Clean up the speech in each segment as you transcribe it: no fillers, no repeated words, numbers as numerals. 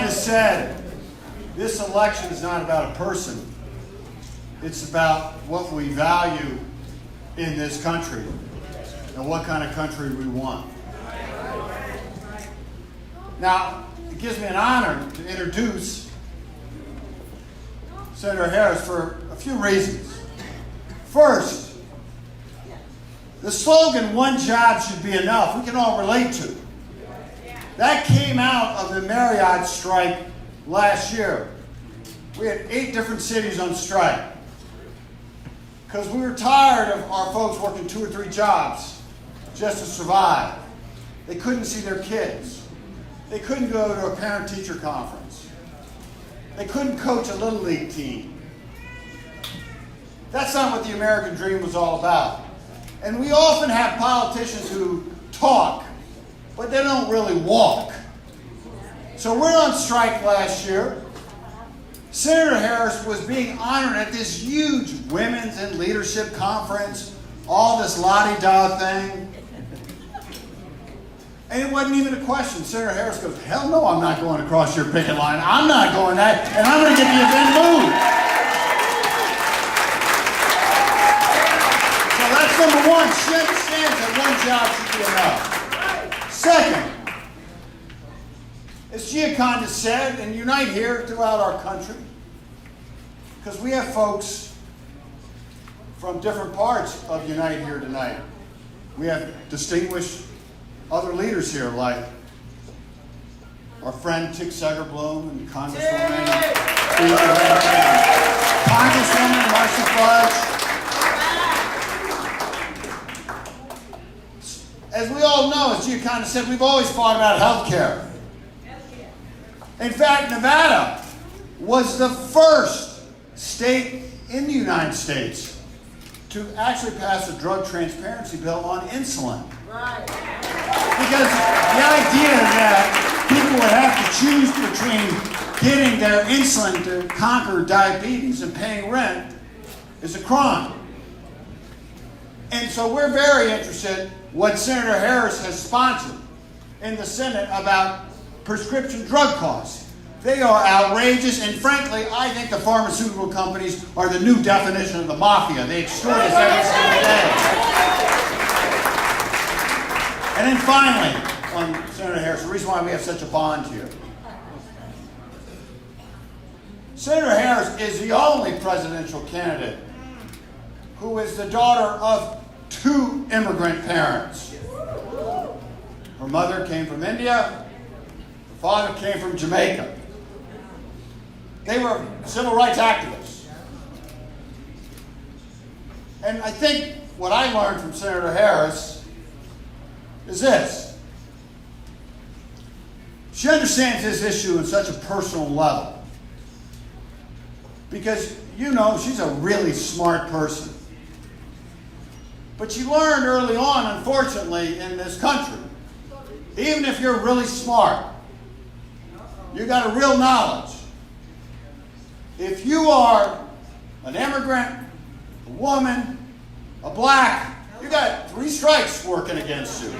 has said, this election is not about a person. It's about what we value in this country and what kind of country we want. Now, it gives me an honor to introduce Senator Harris for a few reasons. First, the slogan, "One job should be enough," we can all relate to. That came out of the Marriott strike last year. We had 8 different cities on strike because we were tired of our folks working 2 or 3 jobs just to survive. They couldn't see their kids. They couldn't go to a parent-teacher conference. They couldn't coach a little league team. That's not what the American dream was all about. And we often have politicians who talk, but they don't really walk. So we're on strike last year. Senator Harris was being honored at this huge women's and leadership conference, all this la-di-da thing. And it wasn't even a question. Senator Harris goes, "Hell no, I'm not going across your picket line. I'm not going that, and I'm going to get the event moved." So that's number one. She understands that one job should be enough. Second, as Giaconda said, and unite here throughout our country, because we have folks from different parts of Unite here tonight. We have distinguished other leaders here, like our friend Tick Segerblom and Congresswoman Marcia Fudge. As we all know, as Giaconda said, we've always fought about health care. In fact, Nevada was the first state in the United States to actually pass a drug transparency bill on insulin. Right. Because the idea that people would have to choose between getting their insulin to conquer diabetes and paying rent is a crime. And so we're very interested what Senator Harris has sponsored in the Senate about prescription drug costs. They are outrageous, and frankly, I think the pharmaceutical companies are the new definition of the mafia. They extort us every single day. And then finally, on Senator Harris, the reason why we have such a bond here. Senator Harris is the only presidential candidate who is the daughter of 2 immigrant parents. Her mother came from India, her father came from Jamaica. They were civil rights activists. And I think what I learned from Senator Harris is this. She understands this issue on such a personal level. Because, you know, she's a really smart person. But she learned early on, unfortunately, in this country, even if you're really smart, you got a real knowledge. If you are an immigrant, a woman, a black, you got 3 strikes working against you.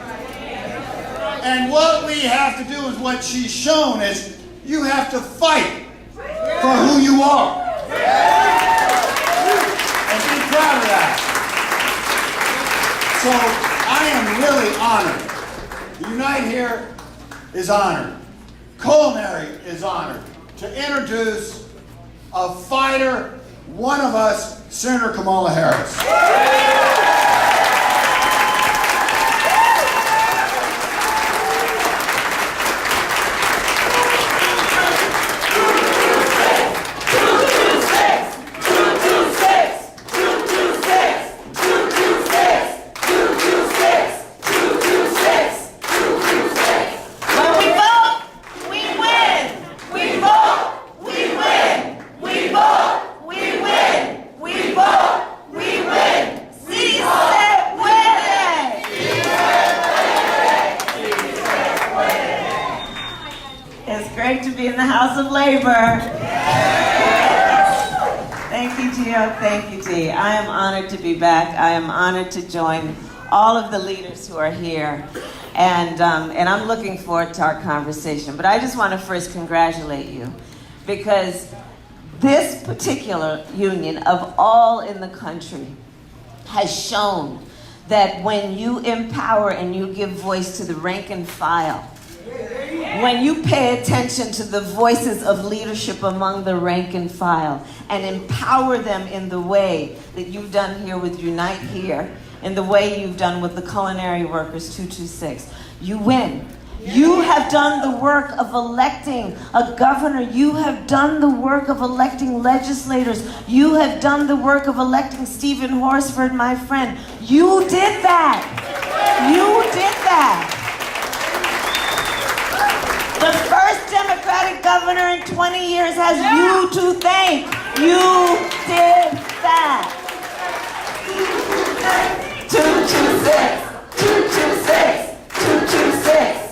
And what we have to do is what she's shown is you have to fight for who you are. And be proud of that. So I am really honored. The Unite here is honored. Culinary is honored to introduce a fighter, one of us, Senator Kamala Harris. Great to be in the House of Labor. Thank you, Gio. Thank you, Dee. I am honored to be back. I am honored to join all of the leaders who are here. And I'm looking forward to our conversation. But I just want to first congratulate you, because this particular union of all in the country has shown that when you empower and you give voice to the rank and file, when you pay attention to the voices of leadership among the rank and file and empower them in the way that you've done here with Unite Here, in the way you've done with the Culinary Workers 226, you win. You have done the work of electing a governor. You have done the work of electing legislators. You have done the work of electing Stephen Horsford, my friend. You did that. You did that. The first Democratic governor in 20 years has you to thank. You did that. 226, 226, 226.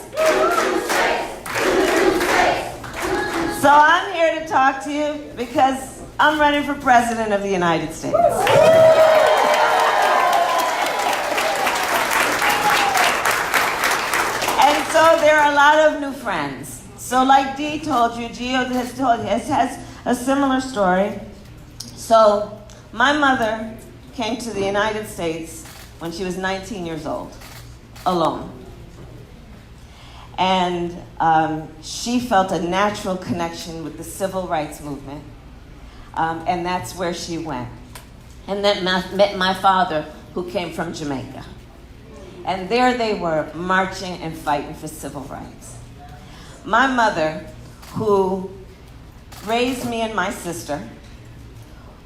So I'm here to talk to you because I'm running for President of the United States. And so there are a lot of new friends. So like Dee told you, Gio has a similar story. So my mother came to the United States when she was 19 years old, alone. And she felt a natural connection with the civil rights movement. And that's where she went. And then met my father, who came from Jamaica. And there they were, marching and fighting for civil rights. My mother, who raised me and my sister,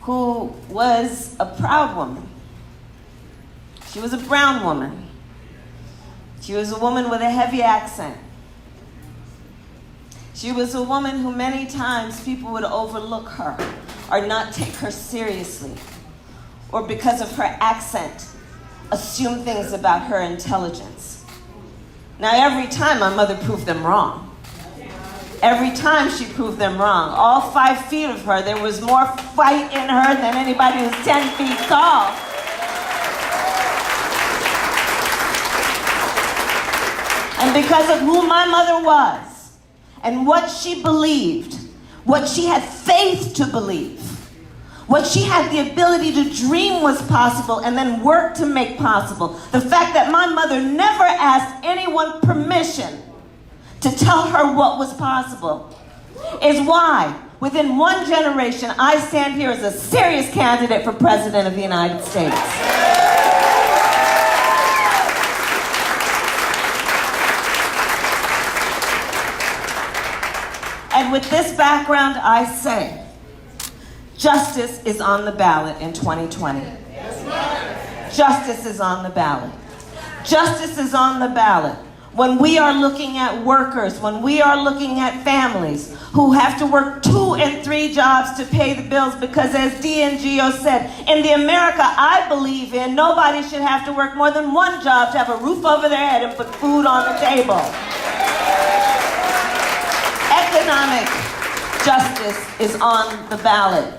who was a proud woman. She was a brown woman. She was a woman with a heavy accent. She was a woman who many times people would overlook her or not take her seriously, or because of her accent, assume things about her intelligence. Now, every time my mother proved them wrong. Every time she proved them wrong. All 5 feet of her, there was more fight in her than anybody who's 10 feet tall. And because of who my mother was, and what she believed, what she had faith to believe, what she had the ability to dream was possible and then work to make possible, the fact that my mother never asked anyone permission to tell her what was possible, is why, within one generation, I stand here as a serious candidate for President of the United States. And with this background, I say, justice is on the ballot in 2020. Justice is on the ballot. Justice is on the ballot when we are looking at workers, when we are looking at families who have to work 2 and 3 jobs to pay the bills, because as Dee and Gio said, in the America I believe in, nobody should have to work more than 1 job to have a roof over their head and put food on the table. Economic justice is on the ballot.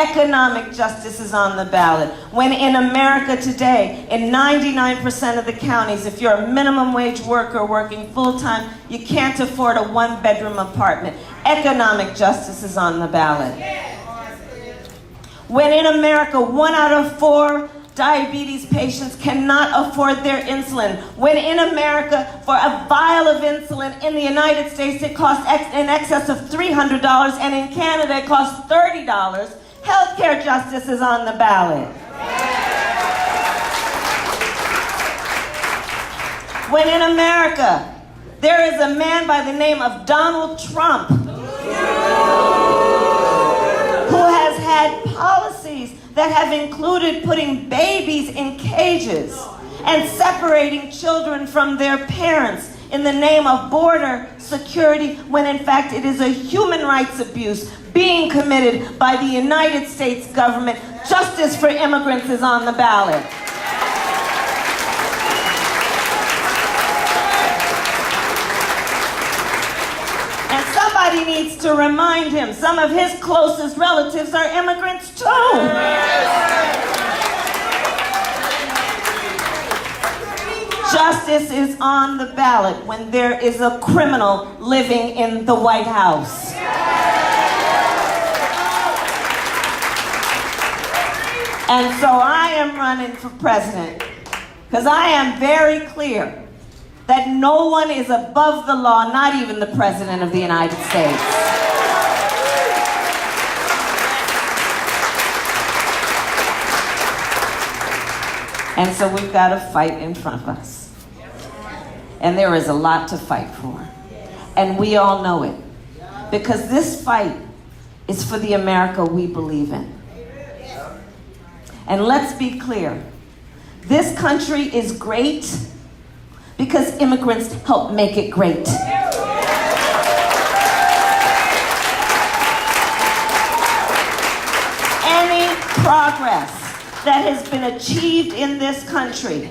Economic justice is on the ballot. When in America today, in 99% of the counties, if you're a minimum wage worker working full-time, you can't afford a 1-bedroom apartment. Economic justice is on the ballot. When in America, 1 out of 4 diabetes patients cannot afford their insulin. When in America, for a vial of insulin in the United States, it costs in excess of $300, and in Canada, it costs $30. Healthcare justice is on the ballot. When in America, there is a man by the name of Donald Trump who has had policies that have included putting babies in cages and separating children from their parents in the name of border security, when in fact it is a human rights abuse being committed by the United States government. Justice for immigrants is on the ballot. And somebody needs to remind him, some of his closest relatives are immigrants too. justice is on the ballot when there is a criminal living in the White House. And so I am running for president because I am very clear that no one is above the law, not even the President of the United States. And so we've got a fight in front of us. And there is a lot to fight for. And we all know it. Because this fight is for the America we believe in. And let's be clear. This country is great because immigrants help make it great. Any progress that has been achieved in this country,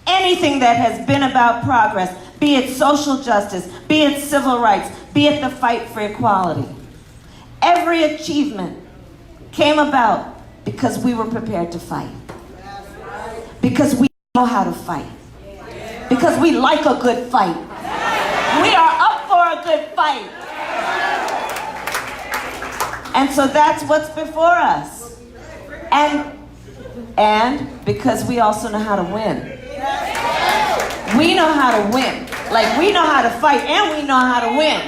anything that has been about progress, be it social justice, be it civil rights, be it the fight for equality, every achievement came about because we were prepared to fight. Because we know how to fight. Because we like a good fight. We are up for a good fight. And so that's what's before us. And because we also know how to win. We know how to win. Like we know how to fight and we know how to win.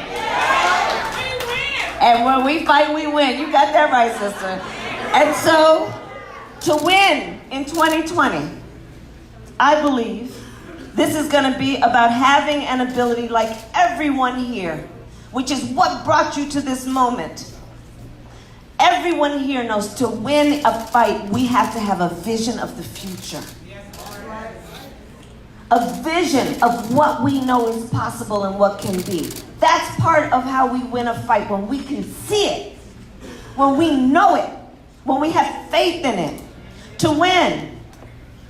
And when we fight, we win. You got that right, sister. And so, to win in 2020, I believe this is going to be about having an ability like everyone here, which is what brought you to this moment. Everyone here knows to win a fight, we have to have a vision of the future. A vision of what we know is possible and what can be. That's part of how we win a fight, when we can see it, when we know it, when we have faith in it. To win,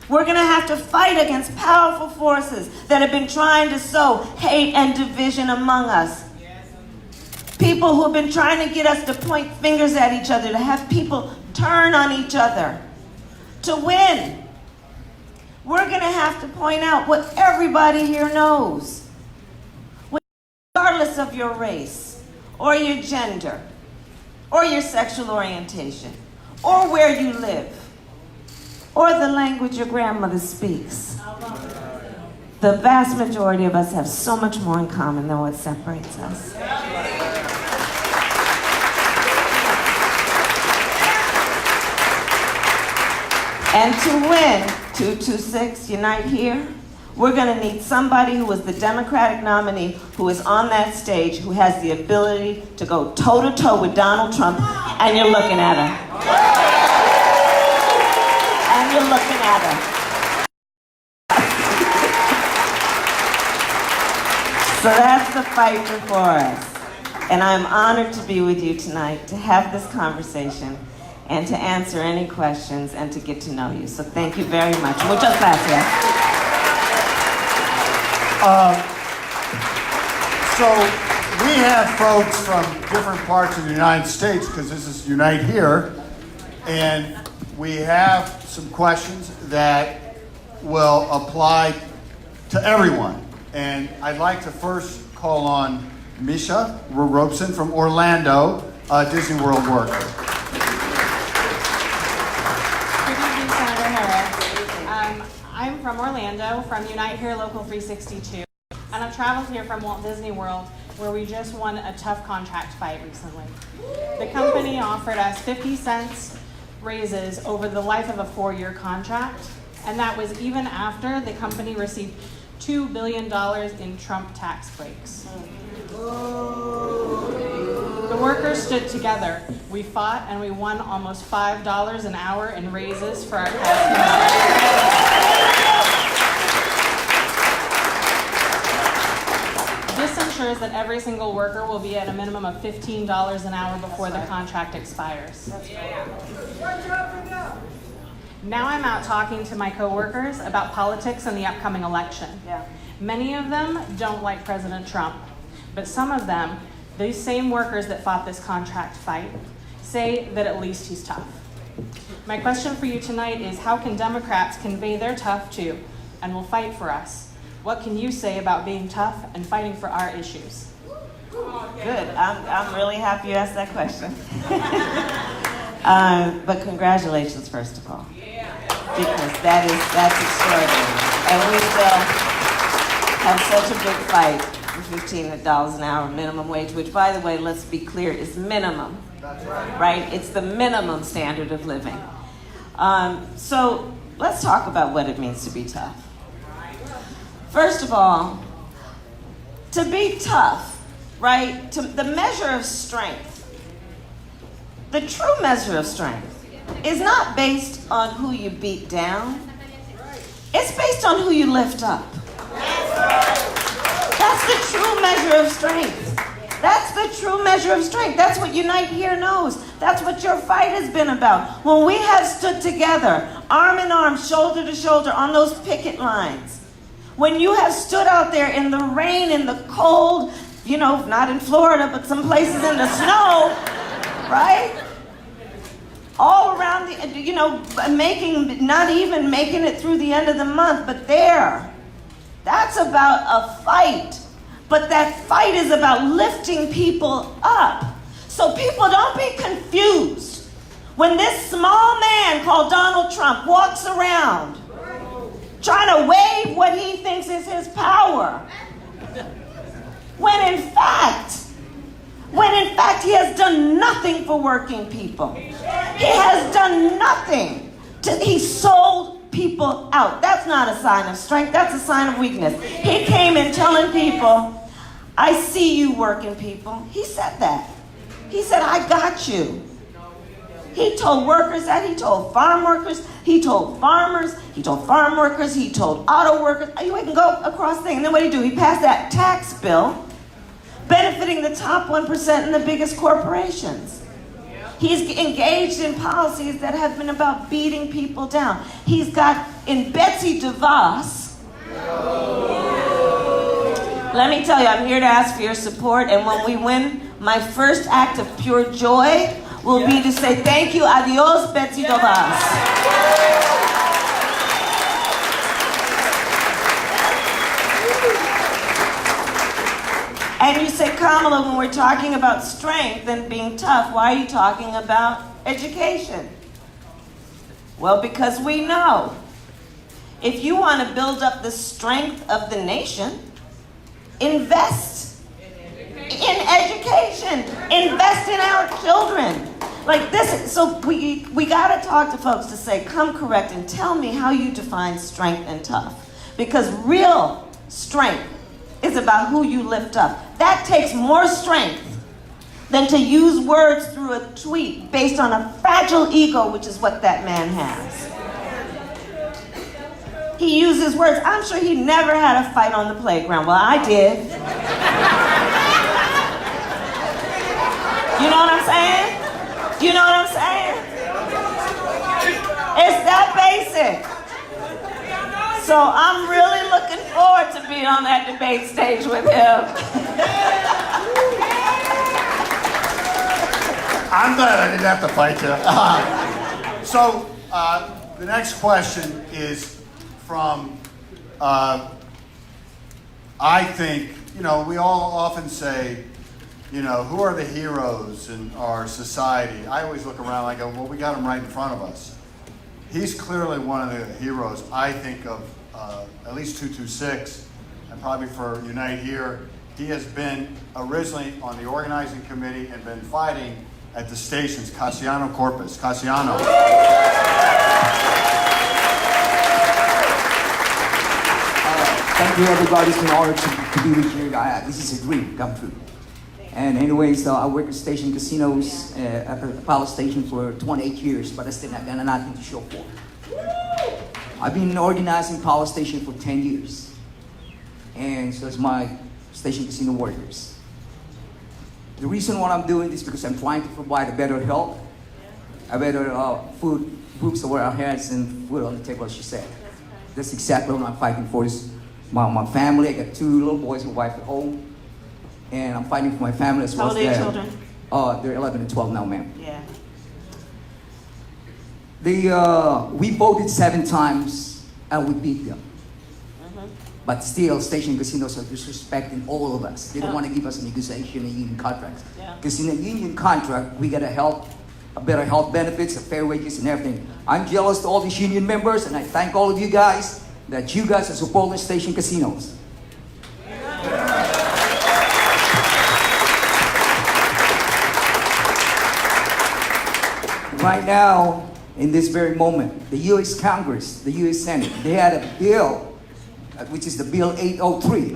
we're going to have to fight against powerful forces that have been trying to sow hate and division among us. People who have been trying to get us to point fingers at each other, to have people turn on each other. To win, we're going to have to point out what everybody here knows. Regardless of your race, or your gender, or your sexual orientation, or where you live, or the language your grandmother speaks. The vast majority of us have so much more in common than what separates us. And to win 226 Unite Here, we're going to need somebody who is the Democratic nominee, who is on that stage, who has the ability to go toe-to-toe with Donald Trump, and you're looking at her. And you're looking at her. So that's the fight before us. And I'm honored to be with you tonight, to have this conversation, and to answer any questions, and to get to know you. So thank you very much. Muchas gracias. So we have folks from different parts of the United States, because this is Unite Here, and we have some questions that will apply to everyone. And I'd like to first call on Misha Robeson from Orlando, Disney World worker. Good evening, Senator Harris. I'm from Orlando, from Unite Here Local 362, and I've traveled here from Walt Disney World, where we just won a tough contract fight recently. The company offered us 50 cents raises over the life of a 4-year contract, and that was even after the company received $2 billion in Trump tax breaks. The workers stood together. We fought and we won almost $5 an hour in raises for our cast members. This ensures that every single worker will be at a minimum of $15 an hour before the contract expires. Now I'm out talking to my coworkers about politics and the upcoming election. Many of them don't like President Trump, but some of them, these same workers that fought this contract fight, say that at least he's tough. My question for you tonight is, how can Democrats convey their tough to and will fight for us. What can you say about being tough and fighting for our issues? Good. I'm really happy you asked that question. But congratulations, first of all, because that's extraordinary, and we still have such a big fight for $15 an hour minimum wage, which, by the way, let's be clear, is minimum. That's right. Right? It's the minimum standard of living. So let's talk about what it means to be tough. First of all, to be tough, right? The measure of strength, the true measure of strength, is not based on who you beat down. It's based on who you lift up. That's the true measure of strength. That's the true measure of strength. That's what Unite Here knows. That's what your fight has been about. When we have stood together, arm in arm, shoulder to shoulder, on those picket lines, when you have stood out there in the rain, in the cold, you know, not in Florida, but some places in the snow, right? All around the, you know, not even making it through the end of the month, but there. That's about a fight. But that fight is about lifting people up. So people, don't be confused. When this small man called Donald Trump walks around trying to wave what he thinks is his power, when in fact he has done nothing for working people. He has done nothing. He sold people out. That's not a sign of strength. That's a sign of weakness. He came in telling people, I see you working people. He said that. He said, I got you. He told workers that. He told farm workers. He told farmers. He told farm workers. He told auto workers. You can go across things. And then what did he do? He passed that tax bill benefiting the top 1% and the biggest corporations. He's engaged in policies that have been about beating people down. He's got in Betsy DeVos. Let me tell you, I'm here to ask for your support, and when we win, my first act of pure joy will be to say thank you, adios, Betsy DeVos. And you say, Kamala, when we're talking about strength and being tough, why are you talking about education? Well, because we know if you want to build up the strength of the nation, invest in education. Invest in our children. Like this, so we got to talk to folks to say, come correct and tell me how you define strength and tough. Because real strength is about who you lift up. That takes more strength than to use words through a tweet based on a fragile ego, which is what that man has. He uses words. I'm sure he never had a fight on the playground. Well, I did. You know what I'm saying? You know what I'm saying? It's that basic. So I'm really looking forward to being on that debate stage with him. I'm glad I didn't have to fight you. So the next question is from, I think, you know, we all often say, you know, who are the heroes in our society? I always look around and I go, well, we got him right in front of us. He's clearly one of the heroes, I think, of at least 226, and probably for Unite Here. He has been originally on the organizing committee and been fighting at the stations. Cassiano Corpus. Cassiano. Thank you, everybody. It's an honor to be with you. This is a dream come true. And anyways, I work at station casinos at the power station for 28 years, but I still not got nothing to show for. I've been organizing power station for 10 years. And so it's my station casino workers. The reason why I'm doing this is because I'm trying to provide a better health, a better food, roofs over our heads, and food on the table, as she said. That's exactly what I'm fighting for. Is my family. I got 2 little boys and wife at home. And I'm fighting for my family as well as How old are your children? They're 11 and 12 now, ma'am. Yeah. We voted 7 times and we beat them. But still, station casinos are disrespecting all of us. They don't Yeah. want to give us a negotiation and union contracts. Yeah. Because in a union contract, we got a better health benefits, a fair wages and everything. I'm jealous to all these union members, and I thank all of you guys that you guys are supporting station casinos. Right now, in this very moment, the U.S. Congress, the U.S. Senate, they had a bill, which is the Bill 803,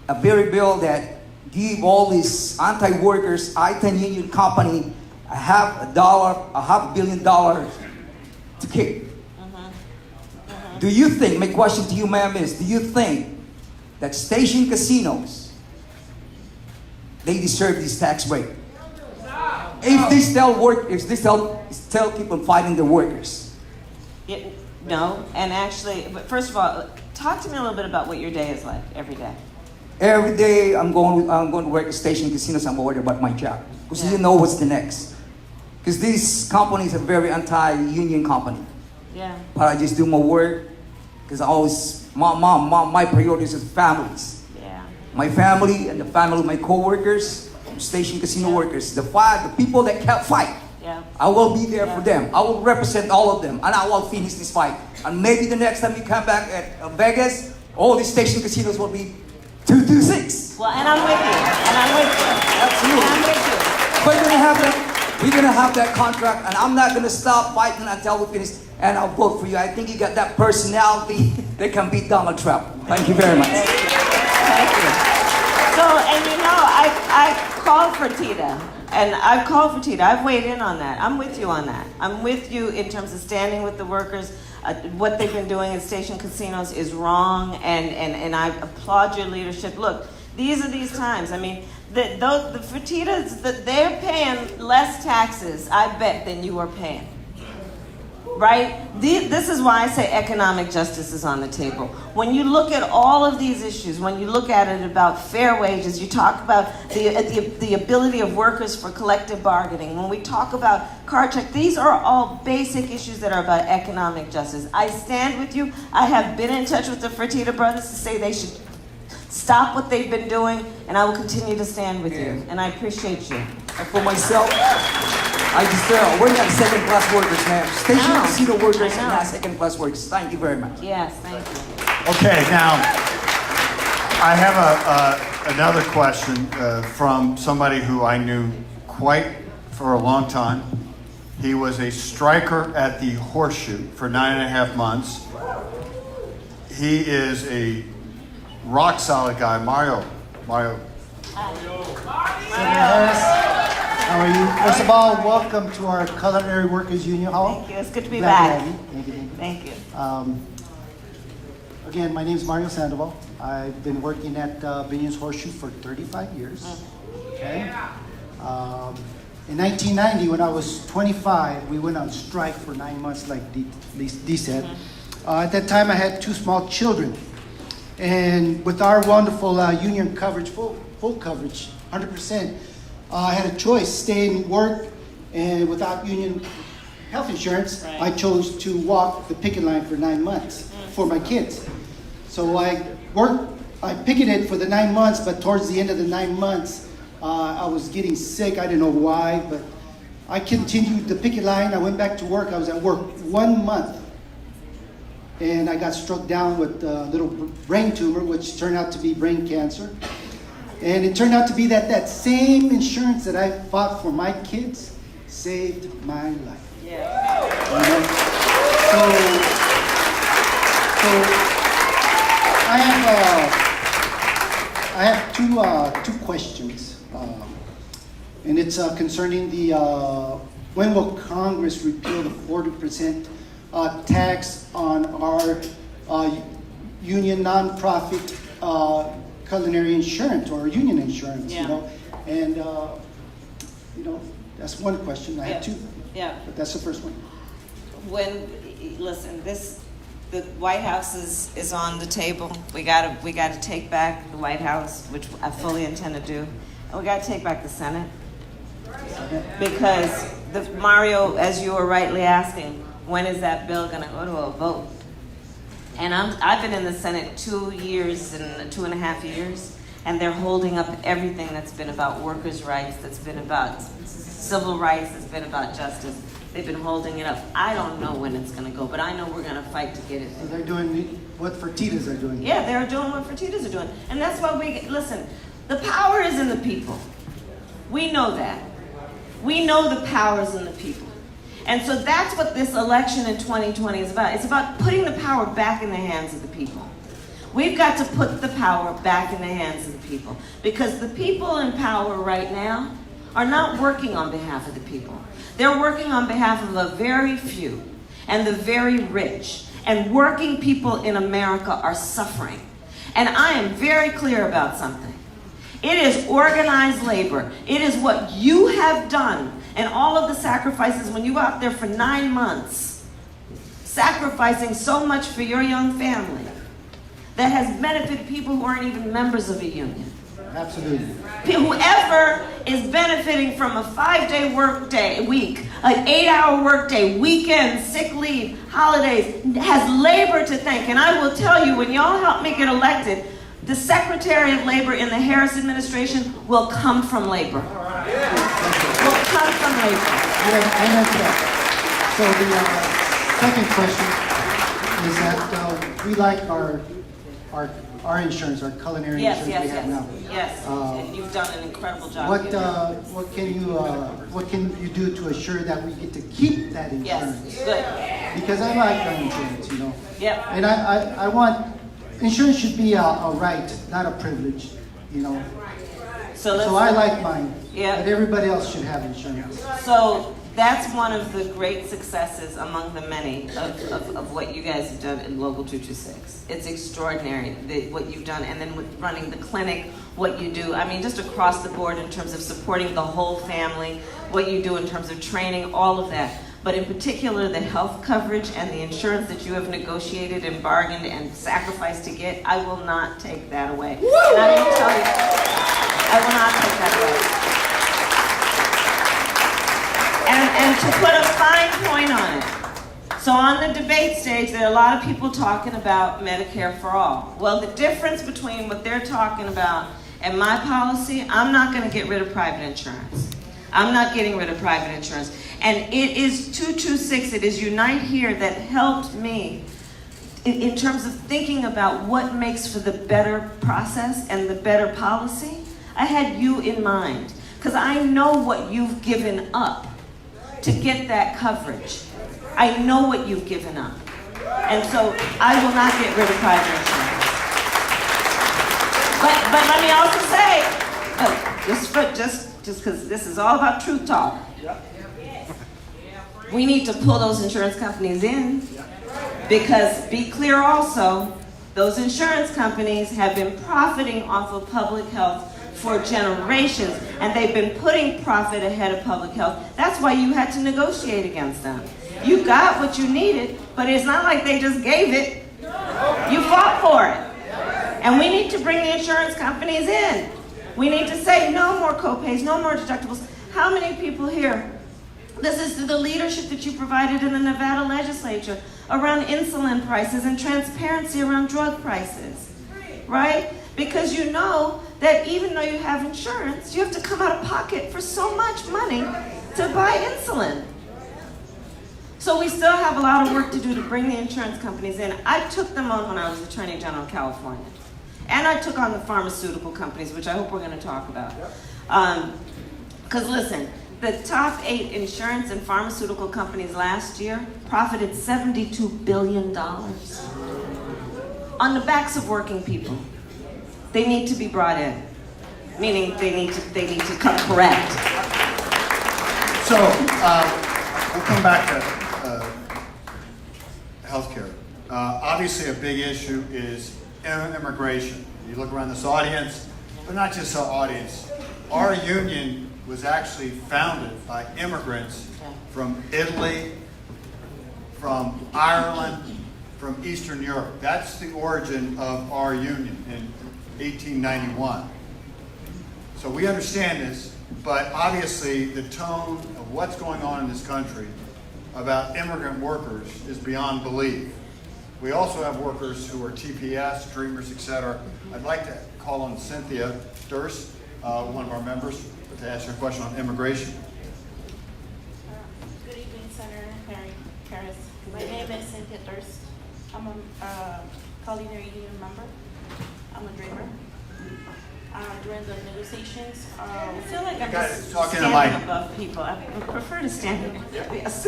a very bill that give all these anti-workers, anti-union company $500 million to keep. Do you think, my question to you, ma'am, is, do you think that station casinos, they deserve this tax break? If they still keep on fighting the workers. Yeah, no, and actually, but first of all, talk to me a little bit about what your day is like every day. Every day I'm going to work at station casinos. I'm worried about my job because you know what's the next. Because these companies are very anti-union company. Yeah. But I just do my work because I always my priorities is families. Yeah. My family and the family of my co-workers, station casino workers, the people that can't fight. Yeah. I will be there for them. I will represent all of them, and I will finish this fight. And maybe the next time you come back at Vegas, all these station casinos will be 226. Well, and I'm with you. And I'm with you. Absolutely. And I'm with you. We're gonna have that contract, and I'm not gonna stop fighting until we finish. And I'll vote for you. I think you got that personality that can beat Donald Trump. Thank you very much. Thank you. So, and you know, I called for Tita. And I've called for Tita. I've weighed in on that. I'm with you on that. I'm with you in terms of standing with the workers. What they've been doing at station casinos is wrong, and I applaud your leadership. Look, these are these times. I mean, the Fertitas, they're paying less taxes, I bet, than you are paying. Right? This is why I say economic justice is on the table. When you look at all of these issues, when you look at it about fair wages, you talk about the ability of workers for collective bargaining. When we talk about car check, these are all basic issues that are about economic justice. I stand with you. I have been in touch with the Fertitta brothers to say they should stop what they've been doing, and I will continue to stand with you. And I appreciate you. And for myself, I just we're not second-class workers, ma'am. Station casino workers are not second-class workers. Thank you very much. Yes, thank you. Okay, now I have another question from somebody who I knew quite for a long time. He was a striker at the Horseshoe for 9.5 months. He is a rock solid guy, Mario. How are you? First of all, welcome to our Culinary Workers Union Hall. Thank you. It's good to be Glad back. to have you. Thank you. Thank you. Again, my name is Mario Sandoval. I've been working at Binion's Horseshoe for 35 years. Okay. In 1990, when I was 25, we went on strike for 9 months, like Dee said. At that time, I had 2 small children. And with our wonderful union coverage, full coverage, 100%, I had a choice, stay and work, and without union health insurance, Right. I chose to walk the picket line for 9 months for my kids. So I picketed for the 9 months, but towards the end of the 9 months, I was getting sick. I didn't know why, but I continued the picket line. I went back to work. I was at work 1 month, and I got struck down with a little brain tumor, which turned out to be brain cancer. And it turned out to be that same insurance that I fought for my kids saved my life. Yeah. You know? So I have two questions, and it's concerning the when will Congress repeal the 40% tax on our union nonprofit culinary insurance or union insurance? Yeah. You know, and you know, that's one question. I have two, Yeah. but that's the first one. Listen, the White House is on the table. We gotta take back the White House, which I fully intend to do, and we gotta take back the Senate. Because Mario, as you were rightly asking, when is that bill gonna go to a vote? And I've been in the Senate 2 years and 2.5 years, and they're holding up everything that's been about workers' rights, that's been about civil rights, that's been about justice. They've been holding it up. I don't know when it's going to go, but I know we're going to fight to get it. So they're doing what Fertitas are doing. Yeah, they're doing what Fertitas are doing. And that's why listen, the power is in the people. We know that. We know the power is in the people. And so that's what this election in 2020 is about. It's about putting the power back in the hands of the people. We've got to put the power back in the hands of the people. Because the people in power right now are not working on behalf of the people. They're working on behalf of a very few and the very rich. And working people in America are suffering. And I am very clear about something. It is organized labor. It is what you have done and all of the sacrifices when you go out there for 9 months, sacrificing so much for your young family that has benefited people who aren't even members of a union. Absolutely. Whoever is benefiting from a 5-day work day week, an 8-hour work day, weekends, sick leave, holidays, has labor to thank. And I will tell you, when y'all help me get elected, the Secretary of Labor in the Harris administration will come from labor. Will come from labor. Yeah, I know that. So the second question is that we like our insurance, our culinary Yes, insurance we yes, have yes. now. Yes, and you've done an incredible job. What getting it. what can you do to assure that we get to keep that insurance? Yes, good. Because I like our insurance, you know. Yep. And I want insurance should be a right, not a privilege, you know. So I like mine. Yeah. But everybody else should have insurance. So that's one of the great successes among the many of what you guys have done in Local 226. It's extraordinary what you've done, and then with running the clinic, what you do. I mean, just across the board in terms of supporting the whole family, what you do in terms of training, all of that. But in particular, the health coverage and the insurance that you have negotiated and bargained and sacrificed to get, I will not take that away. And I will tell you, I will not take that away. And to put a fine point on it, so on the debate stage, there are a lot of people talking about Medicare for all. Well, the difference between what they're talking about and my policy, I'm not going to get rid of private insurance. I'm not getting rid of private insurance. And it is 226, it is Unite Here that helped me in terms of thinking about what makes for the better process and the better policy. I had you in mind, because I know what you've given up to get that coverage. I know what you've given up. And so I will not get rid of private insurance. But let me also say, just because this is all about truth talk, we need to pull those insurance companies in, because be clear also, those insurance companies have been profiting off of public health for generations, and they've been putting profit ahead of public health. That's why you had to negotiate against them. You got what you needed, but it's not like they just gave it. You fought for it. And we need to bring the insurance companies in. We need to say no more copays, no more deductibles. How many people here, this is the leadership that you provided in the Nevada legislature around insulin prices and transparency around drug prices, right? Because you know that even though you have insurance, you have to come out of pocket for so much money to buy insulin. So we still have a lot of work to do to bring the insurance companies in. I took them on when I was Attorney General of California. And I took on the pharmaceutical companies, which I hope we're going to talk about. Because listen, the top 8 insurance and pharmaceutical companies last year profited $72 billion on the backs of working people. They need to be brought in, meaning they need to come correct. So we'll come back to healthcare. Obviously, a big issue is immigration. You look around this audience, but not just our audience. Our union was actually founded by immigrants from Italy, from Ireland, from Eastern Europe. That's the origin of our union in 1891. So we understand this, but obviously the tone of what's going on in this country about immigrant workers is beyond belief. We also have workers who are TPS, Dreamers, etc. I'd like to call on Cynthia Durst, one of our members, to ask her a question on immigration. Good evening, Senator Harris. My name is Cynthia Durst. I'm a Culinary Union member. I'm a dreamer. During the negotiations, I feel like I'm guys just talking to standing Mike. above people. I prefer to stand here. Yes.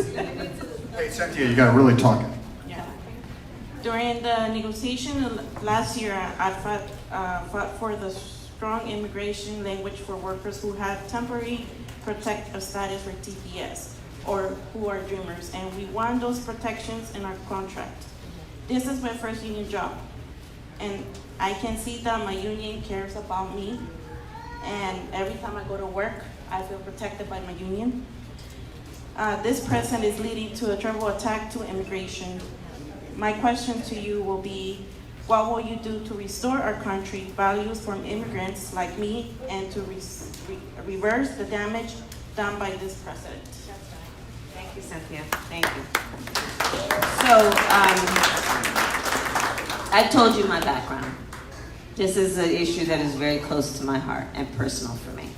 Hey, Cynthia, you got to really talk. yeah. During the negotiation last year, I fought for the strong immigration language for workers who have temporary protective status for TPS or who are dreamers, and we want those protections in our contract. This is my first union job, and I can see that my union cares about me, and every time I go to work, I feel protected by my union. This president is leading to a terrible attack to immigration. My question to you will be, what will you do to restore our country values from immigrants like me and to reverse the damage done by this president? Thank you, Cynthia. Thank you. So, I told you my background. This is an issue that is very close to my heart and personal for me.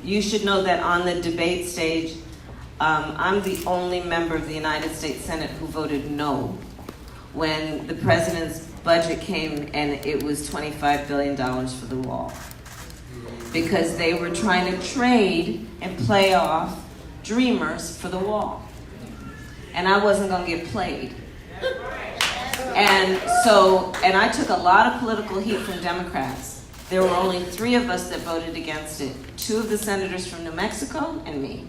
You should know that on the debate stage, I'm the only member of the United States Senate who voted no when the president's budget came and it was $25 billion for the wall. Because they were trying to trade and play off dreamers for the wall. And I wasn't going to get played. And I took a lot of political heat from Democrats. There were only 3 of us that voted against it. 2 of the senators from New Mexico and me.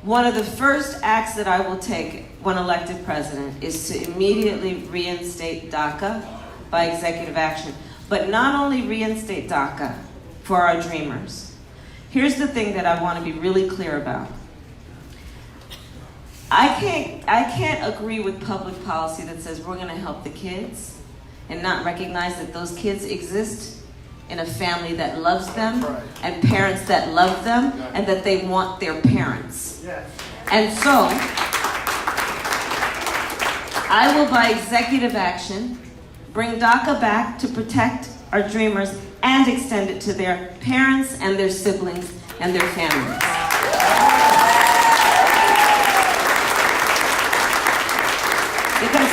One of the first acts that I will take when elected president is to immediately reinstate DACA by executive action. But not only reinstate DACA for our dreamers. Here's the thing that I want to be really clear about. I can't agree with public policy that says we're going to help the kids and not recognize that those kids exist in a family that loves them and parents that love them and that they want their parents. And so, I will, by executive action, bring DACA back to protect our dreamers and extend it to their parents and their siblings and their families. Because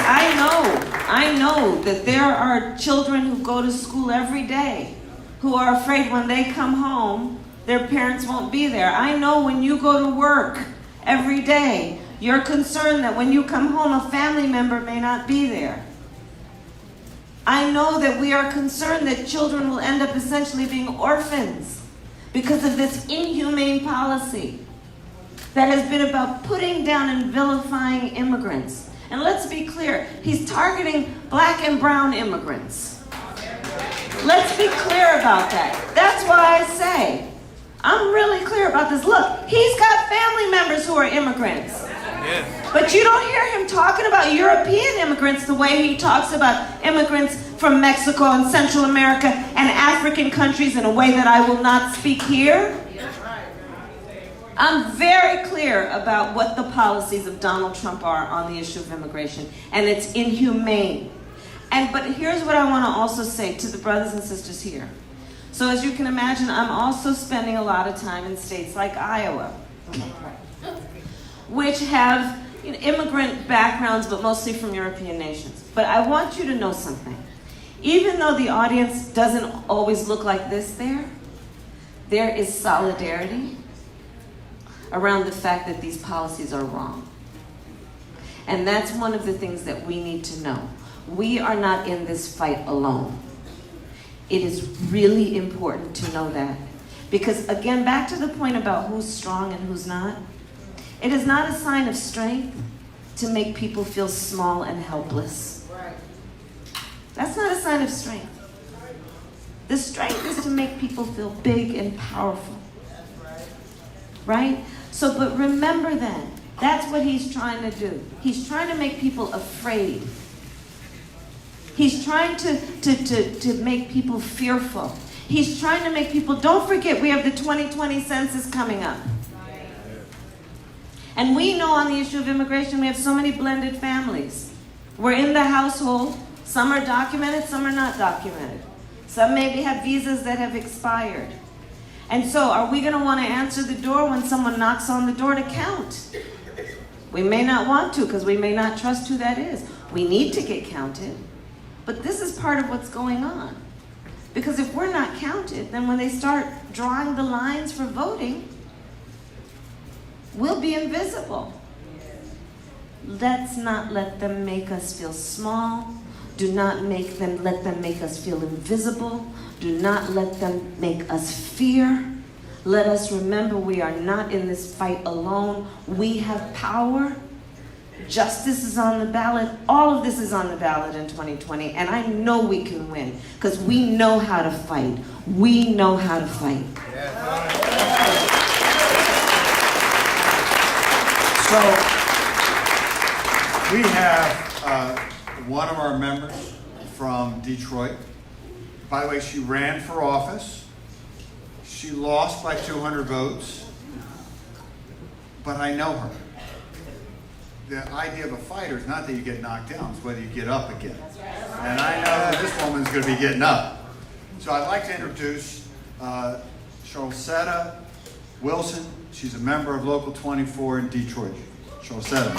I know that there are children who go to school every day who are afraid when they come home, their parents won't be there. I know when you go to work every day, you're concerned that when you come home, a family member may not be there. I know that we are concerned that children will end up essentially being orphans because of this inhumane policy that has been about putting down and vilifying immigrants. And let's be clear, he's targeting black and brown immigrants. Let's be clear about that. That's why I say, I'm really clear about this. Look, he's got family members who are immigrants. But you don't hear him talking about European immigrants the way he talks about immigrants from Mexico and Central America and African countries in a way that I will not speak here. I'm very clear about what the policies of Donald Trump are on the issue of immigration, and it's inhumane. But here's what I want to also say to the brothers and sisters here. So as you can imagine, I'm also spending a lot of time in states like Iowa, which have immigrant backgrounds, but mostly from European nations. But I want you to know something. Even though the audience doesn't always look like this there is solidarity around the fact that these policies are wrong. And that's one of the things that we need to know. We are not in this fight alone. It is really important to know that. Because again, back to the point about who's strong and who's not, it is not a sign of strength to make people feel small and helpless. That's not a sign of strength. The strength is to make people feel big and powerful. Right? So, but remember then, that's what he's trying to do. He's trying to make people afraid. He's trying to make people fearful. He's trying to make people, don't forget, we have the 2020 census coming up. And we know on the issue of immigration, we have so many blended families. We're in the household. Some are documented, some are not documented. Some maybe have visas that have expired. And so are we going to want to answer the door when someone knocks on the door to count? We may not want to because we may not trust who that is. We need to get counted. But this is part of what's going on. Because if we're not counted, then when they start drawing the lines for voting, we'll be invisible. Let's not let them make us feel small. Do not let them make us feel invisible. Do not let them make us fear. Let us remember we are not in this fight alone. We have power. Justice is on the ballot. All of this is on the ballot in 2020, and I know we can win because we know how to fight. We know how to fight. So we have one of our members from Detroit. By the way, she ran for office. She lost by 200 votes, but I know her. The idea of a fighter is not that you get knocked down, it's whether you get up again. And I know that this woman's going to be getting up. So I'd like to introduce Charlesetta Wilson. She's a member of Local 24 in Detroit. Charlesetta.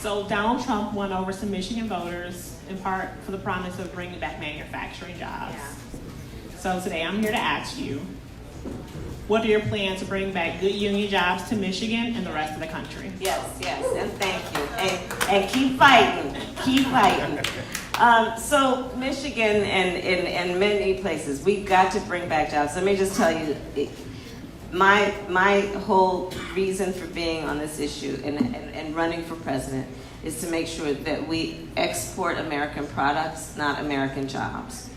So Donald Trump won over some Michigan voters in part for the promise of bringing back manufacturing jobs. So today I'm here to ask you, what are your plans to bring back good union jobs to Michigan and the rest of the country? Yes, and thank you. And keep fighting, keep fighting. So Michigan and many places, we've got to bring back jobs. Let me just tell you, my whole reason for being on this issue and running for president is to make sure that we export American products, not American jobs.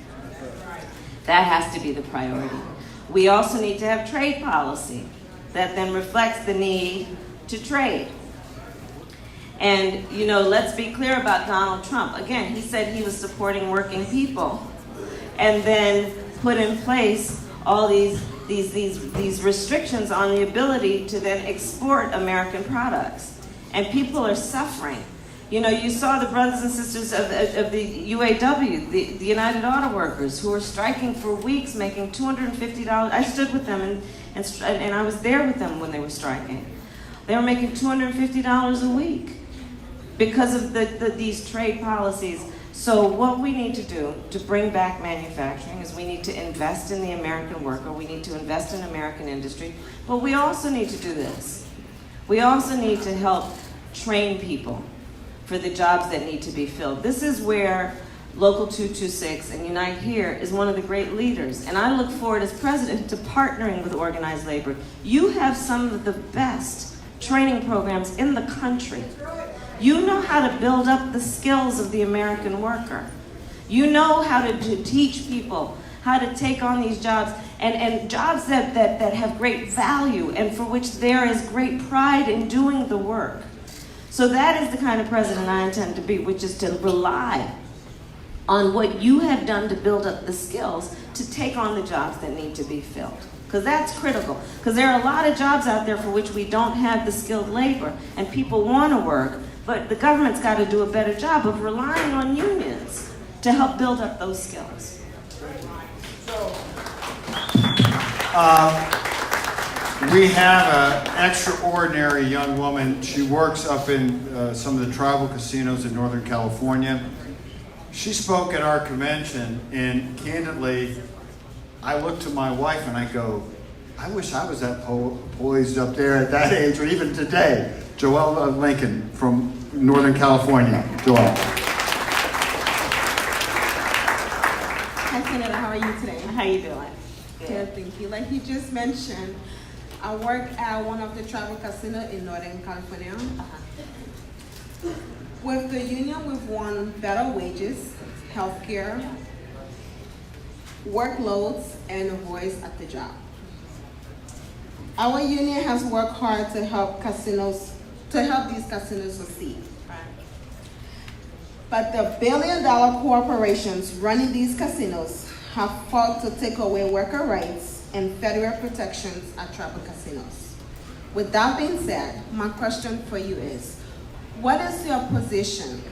That has to be the priority. We also need to have trade policy that then reflects the need to trade. And, you know, let's be clear about Donald Trump. Again, he said he was supporting working people and then put in place all these restrictions on the ability to then export American products. And people are suffering. You know, you saw the brothers and sisters of the UAW, the United Auto Workers, who were striking for weeks, making $250. I stood with them and I was there with them when they were striking. They were making $250 a week because of these trade policies. So what we need to do to bring back manufacturing is we need to invest in the American worker. We need to invest in American industry. But we also need to do this. We also need to help train people for the jobs that need to be filled. This is where Local 226 and Unite Here is one of the great leaders. And I look forward as president to partnering with organized labor. You have some of the best training programs in the country. You know how to build up the skills of the American worker. You know how to teach people how to take on these jobs and jobs that have great value and for which there is great pride in doing the work. So that is the kind of president I intend to be, which is to rely on what you have done to build up the skills to take on the jobs that need to be filled. Because that's critical. Because there are a lot of jobs out there for which we don't have the skilled labor and people want to work, but the government's got to do a better job of relying on unions to help build up those skills. We have an extraordinary young woman. She works up in some of the tribal casinos in Northern California. She spoke at our convention, and candidly, I look to my wife and I go, I wish I was that poised up there at that age, or even today. Joelle Lincoln from Northern California. Joelle. Hi, Senator. How are you today? How you doing? Good, thank you. Like you just mentioned, I work at one of the tribal casinos in Northern California. With the union, we've won better wages, healthcare, workloads, and a voice at the job. Our union has worked hard to help these casinos succeed. But the billion-dollar corporations running these casinos have fought to take away worker rights and federal protections at tribal casinos. With that being said, my question for you is, what is your position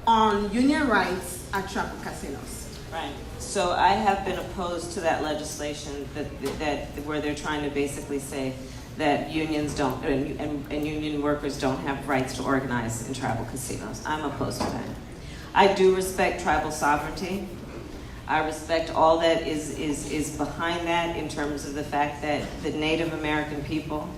on union rights at tribal casinos? Right. So I have been opposed to that legislation that where they're trying to basically say that unions don't and union workers don't have rights to organize in tribal casinos. I'm opposed to that. I do respect tribal sovereignty. I respect all that is behind that in terms of the fact that the Native American people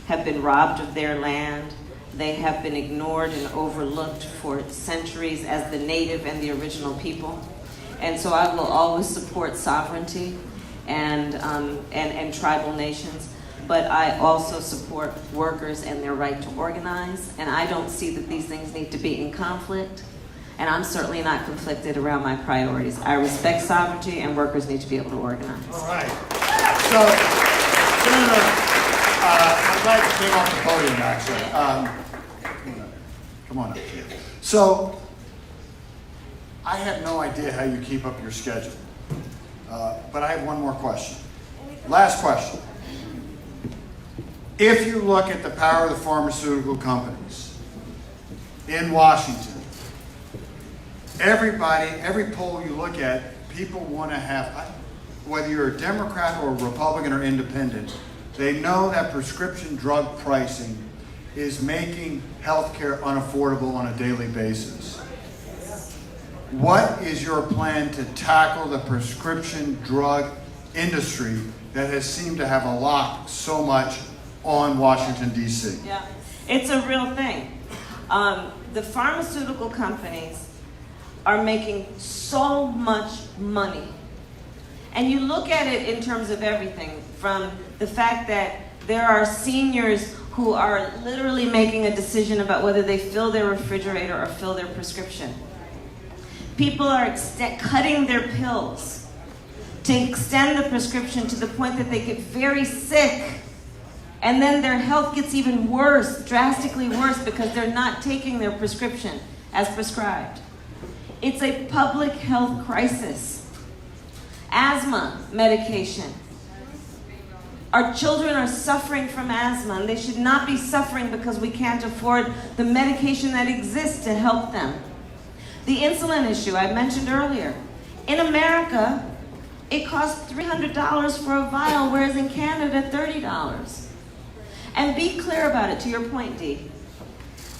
have been robbed of their land. They have been ignored and overlooked for centuries as the native and the original people. And so I will always support sovereignty and tribal nations. But I also support workers and their right to organize. And I don't see that these things need to be in conflict. And I'm certainly not conflicted around my priorities. I respect sovereignty, and workers need to be able to organize. All right. So, Senator, I'm glad you came off the podium, actually. Come on up here. So, I have no idea how you keep up your schedule. But I have one more question. Last question. If you look at the power of the pharmaceutical companies in Washington, every poll you look at, people want to have, whether you're a Democrat or a Republican or independent, they know that prescription drug pricing is making healthcare unaffordable on a daily basis. What is your plan to tackle the prescription drug industry that has seemed to have a lock so much on Washington, D.C.? Yeah, it's a real thing. The pharmaceutical companies are making so much money. And you look at it in terms of everything, from the fact that there are seniors who are literally making a decision about whether they fill their refrigerator or fill their prescription. People are cutting their pills to extend the prescription to the point that they get very sick. And then their health gets even worse, drastically worse, because they're not taking their prescription as prescribed. It's a public health crisis. Asthma medication. Our children are suffering from asthma, and they should not be suffering because we can't afford the medication that exists to help them. The insulin issue I mentioned earlier. In America, it costs $300 for a vial, whereas in Canada, $30. And be clear about it, to your point, Dee.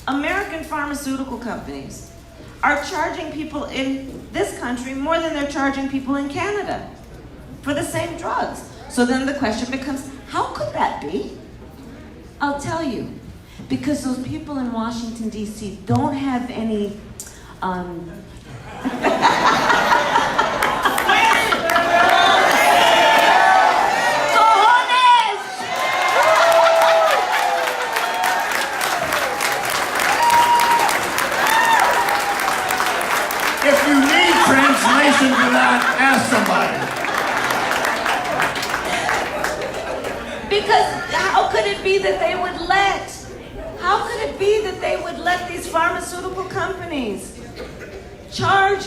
American pharmaceutical companies are charging people in this country more than they're charging people in Canada for the same drugs. So then the question becomes, how could that be? I'll tell you, because those people in Washington, D.C. don't have any If you need translation for that, ask somebody. Because how could it be that they would how could it be that they would let these pharmaceutical companies charge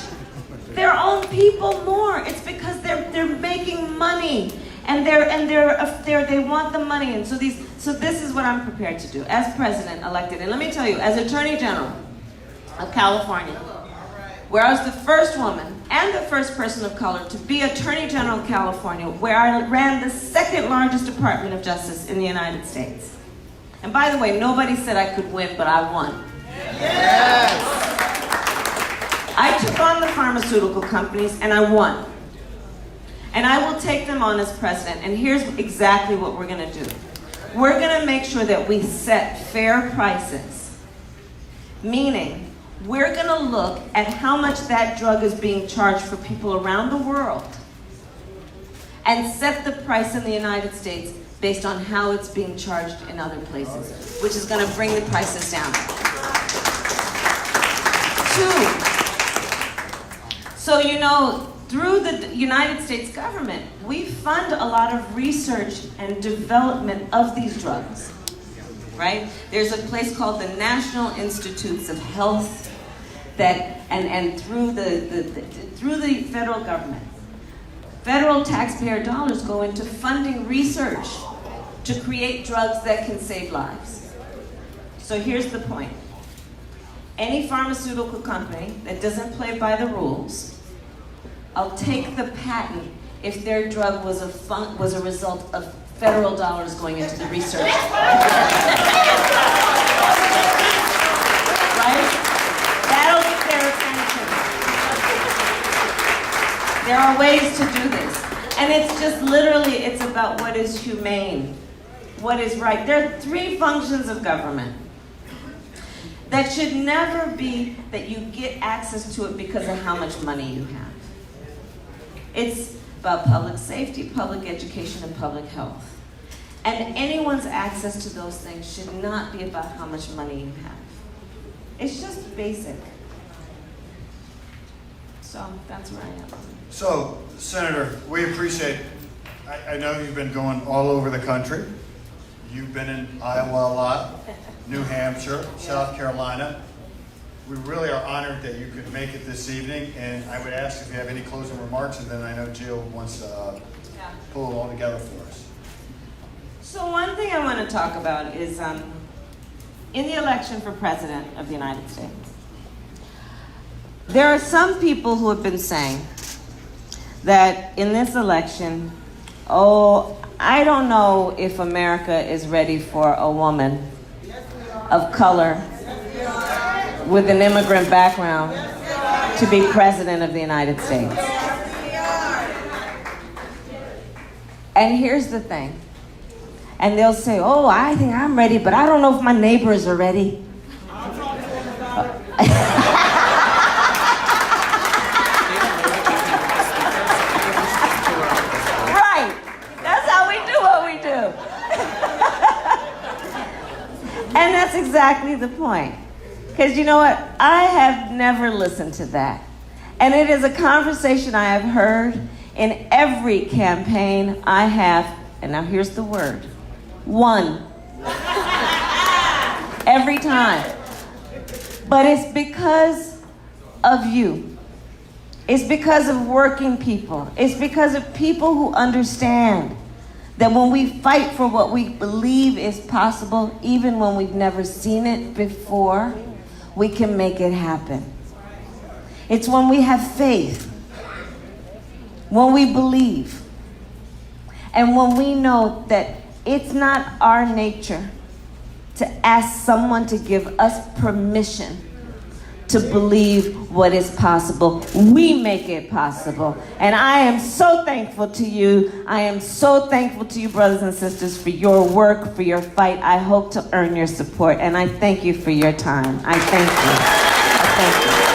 their own people more? It's because they're making money, and they want the money, and so this is what I'm prepared to do as president elected. And let me tell you, as Attorney General of California, where I was the first woman and the first person of color to be Attorney General of California, where I ran the second largest Department of Justice in the United States. And by the way, nobody said I could win, but I won. Yes. I took on the pharmaceutical companies and I won. And I will take them on as president. And here's exactly what we're going to do. We're going to make sure that we set fair prices, meaning we're going to look at how much that drug is being charged for people around the world and set the price in the United States based on how it's being charged in other places, which is going to bring the prices down. 2, so through the United States government, we fund a lot of research and development of these drugs, right? There's a place called the National Institutes of Health that, and through through the federal government, federal taxpayer dollars go into funding research to create drugs that can save lives. So here's the point. Any pharmaceutical company that doesn't play by the rules, I'll take the patent if their drug was a result of federal dollars going into the research. Right? That'll get their attention. There are ways to do this. And it's just literally, it's about what is humane, what is right. There are 3 functions of government that should never be that you get access to it because of how much money you have. It's about public safety, public education, and public health. And anyone's access to those things should not be about how much money you have. It's just basic. So that's where I am. So, Senator, we appreciate, I know you've been going all over the country. You've been in Iowa a lot, New Hampshire, South Carolina. We really are honored that you could make it this evening, and I would ask if you have any closing remarks, and then I know Jill wants to pull it all together for us. So one thing I want to talk about is in the election for President of the United States, there are some people who have been saying that in this election, oh, I don't know if America is ready for a woman of color with an immigrant background to be President of the United States. And here's the thing. And they'll say, oh, I think I'm ready, but I don't know if my neighbors are ready. Right. That's how we do what we do. And that's exactly the point. Because you know what? I have never listened to that. And it is a conversation I have heard in every campaign I have, and now here's the word, won. Every time. But it's because of you. It's because of working people. It's because of people who understand that when we fight for what we believe is possible, even when we've never seen it before, we can make it happen. It's when we have faith, when we believe, and when we know that it's not our nature to ask someone to give us permission to believe what is possible. We make it possible. And I am so thankful to you. I am so thankful to you, brothers and sisters, for your work, for your fight. I hope to earn your support. And I thank you for your time. I thank you. I thank you.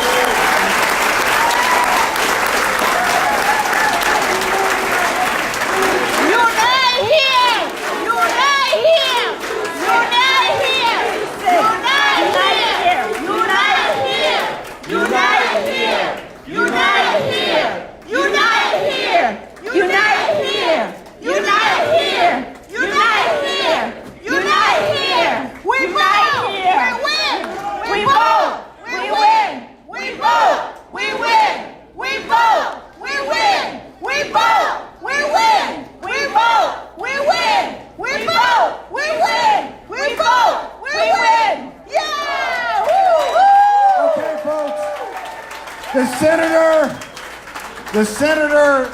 The senator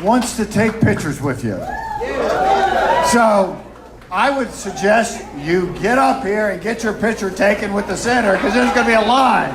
wants to take pictures with you. So I would suggest you get up here and get your picture taken with the senator, because there's going to be a line.